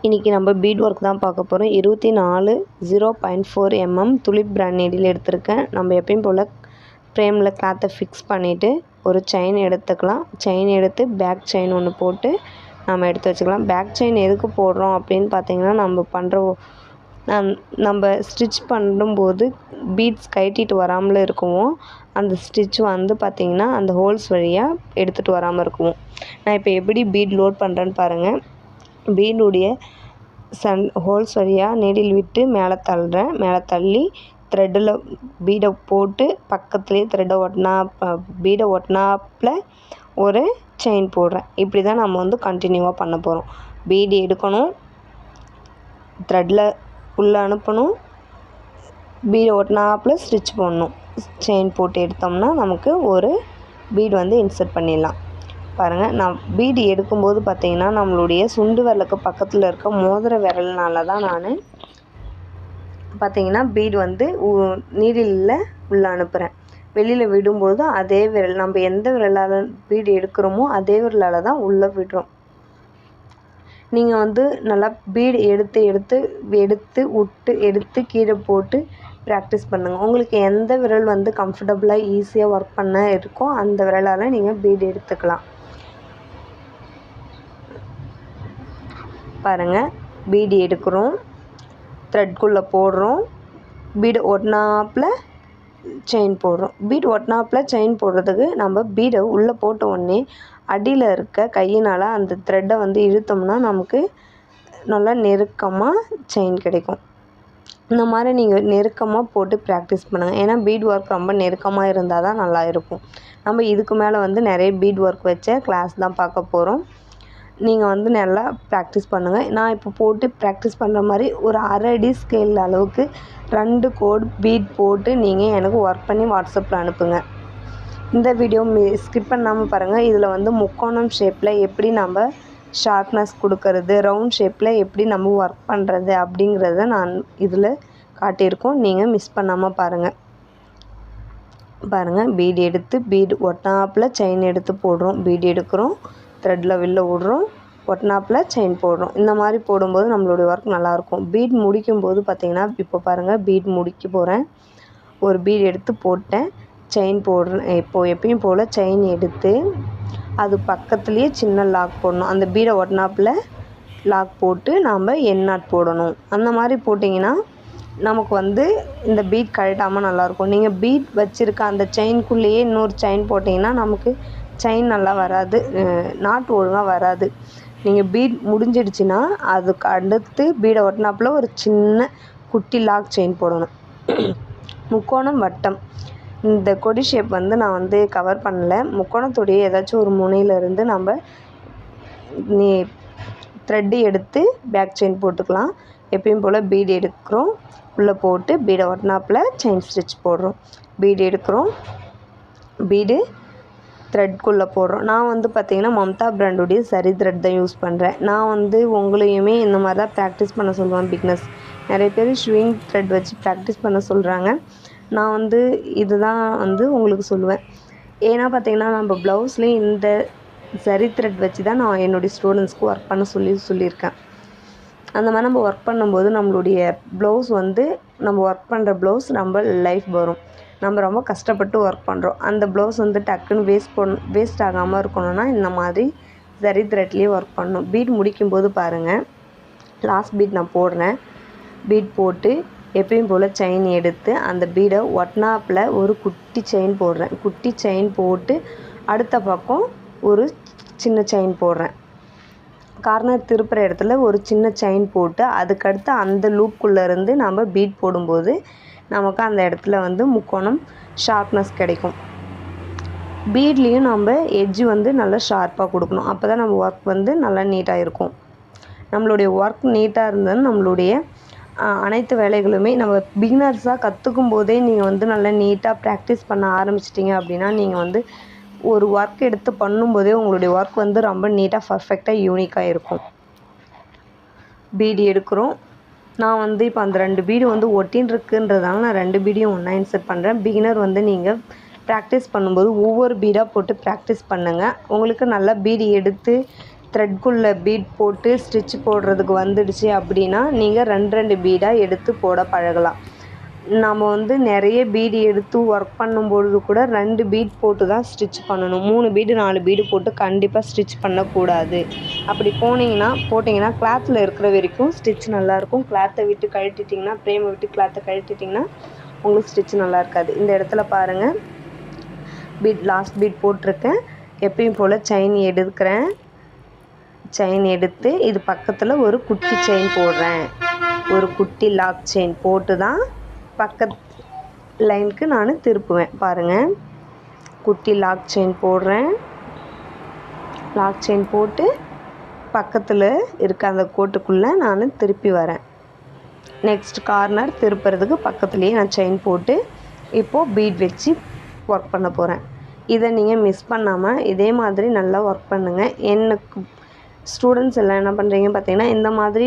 இன்றைக்கி நம்ம beat work தான் பார்க்க போகிறோம். 24 0.4 mm துலிப் பிராண்ட் நீடில் எடுத்திருக்கேன். நம்ம எப்பயும் போல் ஃப்ரேமில் கிளாத்தை ஃபிக்ஸ் பண்ணிவிட்டு ஒரு செயின் எடுத்துக்கலாம். செயின் எடுத்து பேக் செயின் ஒன்று போட்டு நம்ம எடுத்து வச்சுக்கலாம். பேக் செயின் எதுக்கு போடுறோம் அப்படின்னு பார்த்தீங்கன்னா, நம்ம ஸ்டிச் பண்ணும்போது பீட்ஸ் கழட்டிட்டு வராமல் இருக்குவோம். அந்த ஸ்டிச் வந்து பார்த்திங்கன்னா அந்த ஹோல்ஸ் வழியாக எடுத்துகிட்டு வராமல் இருக்குவோம். நான் இப்போ எப்படி பீட் லோட் பண்ணுறேன்னு பாருங்கள். பீடுடைய ஹோல்ஸ் வழியாக நீடில் விட்டு மேலே தள்ளுறேன். மேலே தள்ளி த்ரெட்டில் பீடை போட்டு பக்கத்துலேயே பீடை ஒட்டினாப்பில் ஒரு செயின் போடுறேன். இப்படி தான் நம்ம வந்து கண்டினியூவாக பண்ண போகிறோம். பீடு எடுக்கணும், த்ரெட்டில் உள்ளே அனுப்பணும், பீடை ஒட்டினாப்பில் ஸ்டிச் பண்ணணும். செயின் போட்டு எடுத்தோம்னா நமக்கு ஒரு பீடு வந்து இன்சர்ட் பண்ணிடலாம். பாருங்கள், நான் பீடு எடுக்கும்போது பார்த்திங்கன்னா நம்மளுடைய சுண்டு விரலுக்கு பக்கத்தில் இருக்க மோதிர விரல்னால தான் நான் பார்த்திங்கன்னா பீடு வந்து நீடிலில் உள்ளே அனுப்புகிறேன். வெளியில் விடும்போது அதே விரல், நம்ம எந்த விரலால் பீடு எடுக்கிறோமோ அதே விரலால் தான் உள்ளே விடுறோம். நீங்கள் வந்து நல்லா பீடு எடுத்து கீழே போட்டு ப்ராக்டிஸ் பண்ணுங்கள். உங்களுக்கு எந்த விரல் வந்து கம்ஃபர்டபுளாக ஈஸியாக ஒர்க் பண்ண இருக்கோ அந்த விரலால் நீங்கள் பீடு எடுத்துக்கலாம். பாருங்கள், பீடு எடுக்கிறோம், த்ரெட்குள்ளே போடுறோம், பீடு ஒட்டினாப்பில் செயின் போடுறோம். பீடு ஒட்டினாப்பில் செயின் போடுறதுக்கு நம்ம பீடை உள்ளே போட்ட உடனே அடியில் இருக்க கையினால் அந்த த்ரெட்டை வந்து இழுத்தோம்னா நமக்கு நல்லா நெருக்கமாக செயின் கிடைக்கும். இந்த மாதிரி நீங்கள் நெருக்கமாக போட்டு ப்ராக்டிஸ் பண்ணுங்கள். ஏன்னா பீட் ஒர்க் ரொம்ப நெருக்கமாக இருந்தால் தான் நல்லா இருக்கும். நம்ம இதுக்கு மேலே வந்து நிறைய பீட் ஒர்க் வச்ச கிளாஸ் தான் பார்க்க போகிறோம். நீங்கள் வந்து நல்லா ப்ராக்டிஸ் பண்ணுங்கள். நான் இப்போ போட்டு ப்ராக்டிஸ் பண்ணுற மாதிரி ஒரு 1/2 அடி ஸ்கேல் அளவுக்கு 2 கோடு பீட் போட்டு நீங்கள் எனக்கு ஒர்க் பண்ணி வாட்ஸ்அப்பில் அனுப்புங்க. இந்த வீடியோ ஸ்கிப் பண்ணாமல் பாருங்கள். இதில் வந்து முக்கோணம் ஷேப்பில் எப்படி நம்ம ஷார்ப்னஸ் கொடுக்கறது, ரவுண்ட் ஷேப்பில் எப்படி நம்ம ஒர்க் பண்ணுறது அப்படிங்கிறத நான் இதில் காட்டியிருக்கோம். நீங்கள் மிஸ் பண்ணாமல் பாருங்கள். பீடு எடுத்து பீடு ஒட்டினாப்பில் செயின் எடுத்து போடுறோம். பீடு எடுக்கிறோம், த்ரெட்டில் வெளில விடுறோம், ஒட்டினாப்பில் செயின் போடுறோம். இந்த மாதிரி போடும்போது நம்மளுடைய ஒர்க் நல்லாயிருக்கும். பீட் முடிக்கும்போது பார்த்திங்கன்னா, இப்போ பாருங்கள், பீட் முடிக்க போகிறேன். ஒரு பீடு எடுத்து போட்டேன், செயின் போடுறேன். இப்போது எப்பயும் போல் செயின் எடுத்து அது பக்கத்துலேயே சின்ன லாக் போடணும். அந்த பீடை ஒட்டினாப்பில் லாக் போட்டு நாம் என் நாட் போடணும். அந்த மாதிரி போட்டிங்கன்னா நமக்கு வந்து இந்த பீட் கழட்டாமல் நல்லாயிருக்கும். நீங்கள் பீட் வச்சுருக்க அந்த செயின்குள்ளேயே இன்னொரு செயின் போட்டிங்கன்னா நமக்கு செயின் நல்லா வராது, நாட் ஒழுங்காக வராது. நீங்கள் பீட் முடிஞ்சிடுச்சுன்னா அதுக்கு அடுத்து பீடை ஒட்டினாப்பில் ஒரு சின்ன குட்டி லாக் செயின் போடணும். முக்கோணம், வட்டம், இந்த கொடி ஷேப் வந்து நான் வந்து கவர் பண்ணலை. முக்கோணத்துடைய ஏதாச்சும் ஒரு முனையிலேருந்து நம்ம த்ரெட்டு எடுத்து பேக் செயின் போட்டுக்கலாம். எப்பயும் போல் பீடு எடுக்கிறோம், உள்ளே போட்டு பீடை ஒட்டினாப்பில் செயின் ஸ்டிச் போடுறோம். பீடு எடுக்கிறோம், பீடு த்ரெட்குள்ளே போடுறோம். நான் வந்து பார்த்திங்கன்னா மம்தா பிராண்டுடைய சரி த்ரெட் தான் யூஸ் பண்ணுறேன். நான் வந்து உங்களையுமே இந்த மாதிரி தான் ப்ராக்டிஸ் பண்ண சொல்லுவேன். பிக்னஸ் நிறைய பேர் ஷ்விங் த்ரெட் வச்சு ப்ராக்டிஸ் பண்ண சொல்கிறாங்க. நான் வந்து இது தான் வந்து உங்களுக்கு சொல்லுவேன். ஏன்னா பார்த்திங்கன்னா நம்ம ப்ளவுஸ்லேயும் இந்த சரி த்ரெட் வச்சு தான் நான் என்னுடைய ஸ்டூடெண்ட்ஸ்க்கு ஒர்க் பண்ண சொல்லியிருக்கேன். அந்த மாதிரி நம்ம ஒர்க் பண்ணும்போது நம்மளுடைய ப்ளவுஸ் வந்து நம்ம ஒர்க் பண்ணுற ப்ளவுஸ் நம்ம லைஃப் வரும். நம்ம ரொம்ப கஷ்டப்பட்டு ஒர்க் பண்ணுறோம். அந்த ப்ளவுஸ் வந்து டக்குன்னு வேஸ்ட் ஆகாமல் இருக்கணும்னா இந்த மாதிரி சரி த்ரெட்லேயே ஒர்க் பண்ணணும். பீட் முடிக்கும்போது பாருங்கள், லாஸ்ட் பீட் நான் போடுறேன். பீட் போட்டு எப்பயும் போல் செயின் எடுத்து அந்த பீடை ஒட்டினாப்பில் ஒரு குட்டி செயின் போடுறேன். குட்டி செயின் போட்டு அடுத்த பக்கம் ஒரு சின்ன செயின் போடுறேன். கார்னர் திருப்புற இடத்துல ஒரு சின்ன செயின் போட்டு அதுக்கடுத்து அந்த லூப்புக்குள்ளேருந்து நம்ம பீட் போடும்போது நமக்கு அந்த இடத்துல வந்து முக்கோணம் ஷார்ப்னஸ் கிடைக்கும். பீட்லேயும் நம்ம எட்ஜு வந்து நல்லா ஷார்ப்பாக கொடுக்கணும். அப்போ தான் நம்ம ஒர்க் வந்து நல்லா நீட்டாக இருக்கும். நம்மளுடைய ஒர்க் நீட்டாக இருந்தாலும் நம்மளுடைய அனைத்து வேலைகளுமே நம்ம பிகினர்ஸாக கற்றுக்கும் போதே நீங்கள் வந்து நல்லா நீட்டாக ப்ராக்டிஸ் பண்ண ஆரம்பிச்சிட்டிங்க அப்படின்னா நீங்கள் வந்து ஒரு ஒர்க் எடுத்து பண்ணும்போதே உங்களுடைய ஒர்க் வந்து ரொம்ப நீட்டாக பர்ஃபெக்டாக யூனிக்காக இருக்கும். பீடு எடுக்கிறோம். நான் வந்து இப்போ அந்த 2 பீடு வந்து ஒட்டின்னு இருக்குன்றதால நான் 2 பீடையும் ஒன்றா இன்சர்ட் பண்ணுறேன். பிகினர் வந்து நீங்கள் ப்ராக்டிஸ் பண்ணும்போது ஒவ்வொரு பீடாக போட்டு ப்ராக்டிஸ் பண்ணுங்கள். உங்களுக்கு நல்லா பீடு எடுத்து த்ரெட்குள்ளே பீட் போட்டு ஸ்டிச் போடுறதுக்கு வந்துடுச்சு அப்படின்னா நீங்கள் 2 பீடாக எடுத்து போட பழகலாம். நம்ம வந்து நிறைய பீடு எடுத்து ஒர்க் பண்ணும்பொழுது கூட 2 பீட் போட்டு தான் ஸ்டிச் பண்ணணும். 3 பீடு 4 பீடு போட்டு கண்டிப்பாக ஸ்டிச் பண்ணக்கூடாது. அப்படி போட்டிங்கன்னா கிளாத்தில் இருக்கிற வரைக்கும் ஸ்டிச் நல்லாயிருக்கும். கிளாத்தை விட்டு கழட்டிட்டிங்கன்னா, ஃப்ரேமை விட்டு கிளாத்தை கழட்டிட்டிங்கன்னா உங்களுக்கு ஸ்டிச் நல்லா இருக்காது. இந்த இடத்துல பாருங்கள், லாஸ்ட் பீட் போட்டிருக்கேன். எப்பயும் போல் செயின் எடுக்கிறேன். செயின் எடுத்து இது பக்கத்தில் ஒரு குட்டி செயின் போடுறேன். ஒரு குட்டி லாக் செயின் போட்டு தான் பக்கத்து லைனுக்கு நான் திருப்புவேன். பாருங்கள், குட்டி லாக் செயின் போடுறேன். லாக் செயின் போட்டு பக்கத்தில் இருக்க அந்த கோட்டுக்குள்ளே நான் திருப்பி வரேன். நெக்ஸ்ட் கார்னர் திருப்புறதுக்கு பக்கத்துலேயே நான் செயின் போட்டு இப்போது பீட் வச்சு ஒர்க் பண்ண போகிறேன். இதை நீங்கள் மிஸ் பண்ணாமல் இதே மாதிரி நல்லா ஒர்க் பண்ணுங்கள். எனக்கு ஸ்டூடெண்ட்ஸ் எல்லாம் என்ன பண்ணுறீங்க பார்த்தீங்கன்னா, இந்த மாதிரி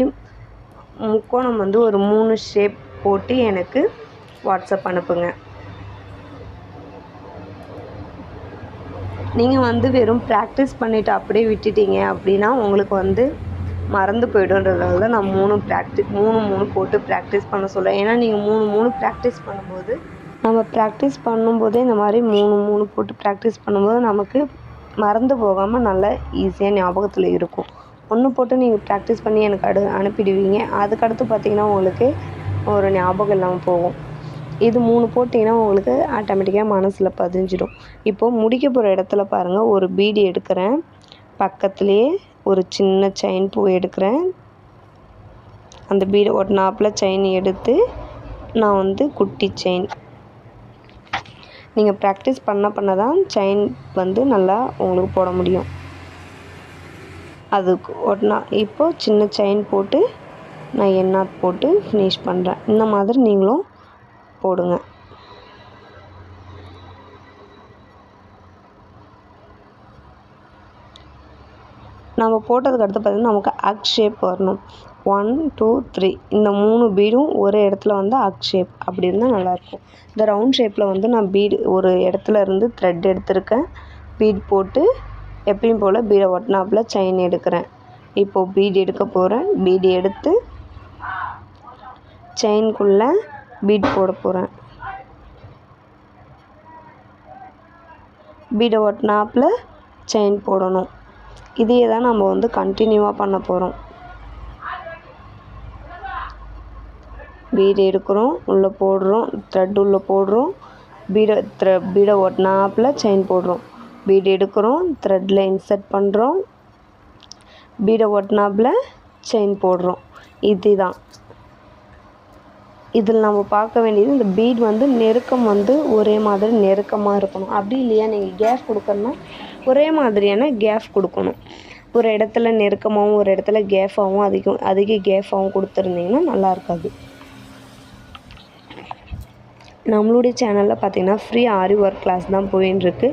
முக்கோணம் வந்து ஒரு 3 ஷேப் போட்டு எனக்கு வாட்ஸ்அப் அனுப்புங்க. நீங்கள் வந்து வெறும் ப்ராக்டிஸ் பண்ணிவிட்டு அப்படியே விட்டுட்டீங்க அப்படின்னா உங்களுக்கு வந்து மறந்து போய்டுன்றதால தான் நான் 3 போட்டு ப்ராக்டிஸ் பண்ண சொல்லுவேன். ஏன்னா நீங்கள் 3 ப்ராக்டிஸ் பண்ணும்போது, நம்ம ப்ராக்டிஸ் பண்ணும்போதே இந்த மாதிரி 3 போட்டு ப்ராக்டிஸ் பண்ணும்போது நமக்கு மறந்து போகாமல் நல்லா ஈஸியாக ஞாபகத்தில் இருக்கும். 1 போட்டு நீங்கள் ப்ராக்டிஸ் பண்ணி எனக்கு அனுப்பிடுவீங்க. அதுக்கடுத்து பார்த்திங்கன்னா உங்களுக்கு ஒரு ஞாபகம் இல்லாமல் போகும். இது 3 போட்டிங்கன்னா உங்களுக்கு ஆட்டோமேட்டிக்காக மனசில் பதிஞ்சிடும். இப்போது முடிக்க போகிற இடத்துல பாருங்கள், ஒரு பீடு எடுக்கிறேன். பக்கத்துலேயே ஒரு சின்ன செயின் பூ எடுக்கிறேன். அந்த பீடை ஒட்டினாப்பில் செயின் எடுத்து நான் வந்து குட்டி செயின், நீங்கள் ப்ராக்டிஸ் பண்ண தான் செயின் வந்து நல்லா உங்களுக்கு போட முடியும். அதுக்கு இப்போது சின்ன செயின் போட்டு நான் எண்ணாட் போட்டு ஃபினிஷ் பண்ணுறேன். இந்த மாதிரி நீங்களும் போடுங்க. நம்ம போட்டதுக்கு அடுத்து பார்த்திங்கன்னா நமக்கு அக் ஷேப் வரணும். 1 2 3 இந்த 3 பீடும் ஒரே இடத்துல வந்து அக் ஷேப் அப்படி இருந்தால் நல்லாயிருக்கும். இந்த ரவுண்ட் ஷேப்பில் வந்து நான் பீடு ஒரு இடத்துல இருந்து த்ரெட் எடுத்திருக்கேன். பீட் போட்டு எப்பயும் போல் பீடை ஒட்டினாப்பில் செயின் எடுக்கிறேன். இப்போது பீடு எடுக்க போகிறேன். பீடு எடுத்து செயின்குள்ளே பீட் போட போகிறேன். பீடை ஒட்டினாப்பில் செயின் போடணும். இதையே தான் நம்ம வந்து கண்டினியூவாக பண்ண போகிறோம். பீடு எடுக்கிறோம், உள்ளே போடுறோம், த்ரெட் உள்ளே போடுறோம், பீடை ஒட்டினாப்பில் செயின் போடுறோம். பீடு எடுக்கிறோம், த்ரெட்டில் இன்சர்ட் பண்ணுறோம், பீடை ஒட்டினாப்பில் செயின் போடுறோம். இதுதான் இதில் நம்ம பார்க்க வேண்டியது, இந்த பீட் வந்து நெருக்கம் வந்து ஒரே மாதிரி நெருக்கமாக இருக்கணும். அப்படி இல்லையா நீங்கள் கேப் கொடுக்கணுன்னா ஒரே மாதிரியான கேப் கொடுக்கணும். ஒரு இடத்துல நெருக்கமாகவும் ஒரு இடத்துல கேஃபாகவும் அதிக கேஃபாகவும் கொடுத்துருந்தீங்கன்னா நல்லா இருக்காது. நம்மளுடைய சேனலில் பார்த்திங்கன்னா ஃப்ரீ ஆரி ஒர்க் கிளாஸ் தான் போயின்ட்டுருக்கு.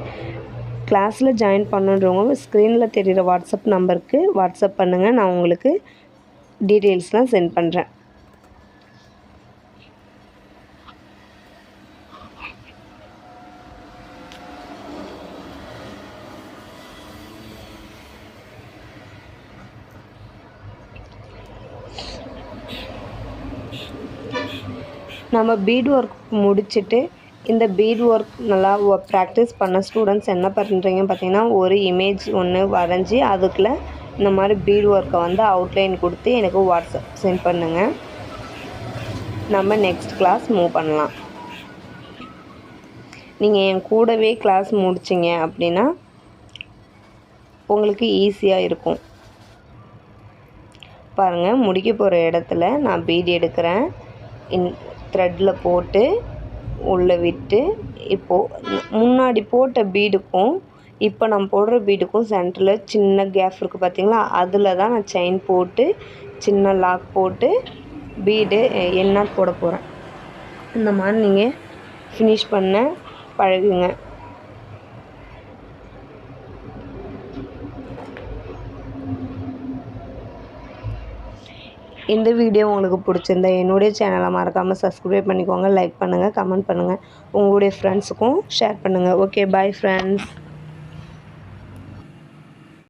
கிளாஸில் ஜாயின் பண்ணுறவங்க ஸ்க்ரீனில் தெரிகிற வாட்ஸ்அப் நம்பருக்கு வாட்ஸ்அப் பண்ணுங்கள். நான் உங்களுக்கு டீட்டெயில்ஸ்லாம் சென்ட் பண்ணுறேன். நம்ம பீட் ஒர்க் முடிச்சுட்டு இந்த பீட் ஒர்க் நல்லா ப்ராக்டிஸ் பண்ண ஸ்டூடெண்ட்ஸ் என்ன பண்ணுறீங்க பார்த்திங்கன்னா, ஒரு இமேஜ் ஒன்று வரைஞ்சி அதுக்குள்ளே இந்த மாதிரி பீட் ஒர்க்கை வந்து அவுட்லைன் கொடுத்து எனக்கு வாட்ஸ்அப் சென்ட் பண்ணுங்கள். நம்ம நெக்ஸ்ட் கிளாஸ் மூவ் பண்ணலாம். நீங்கள் என் கூடவே கிளாஸ் முடிச்சிங்க அப்படின்னா உங்களுக்கு ஈஸியாக இருக்கும். பாருங்கள், முடிக்க போகிற இடத்துல நான் பீட் எடுக்கிறேன். த்ரெட்டில் போட்டு உள்ளே விட்டு, இப்போது முன்னாடி போட்ட பீடுக்கும் இப்போ நம்ம போடுற பீடுக்கும் சென்டரில் சின்ன கேப் இருக்குது பார்த்திங்களா, அதில் தான் நான் செயின் போட்டு சின்ன லாக் போட்டு பீடு எண்ணாட் போட போகிறேன். இந்த மாதிரி நீங்கள் ஃபினிஷ் பண்ண பழகுங்க. இந்த வீடியோ உங்களுக்கு பிடிச்சிருந்தா என்னுடைய சேனலை மறக்காமல் சப்ஸ்கிரைப் பண்ணிக்கோங்க. லைக் பண்ணுங்கள், கமெண்ட் பண்ணுங்கள், உங்களுடைய ஃப்ரெண்ட்ஸுக்கும் ஷேர் பண்ணுங்கள். Okay, bye friends.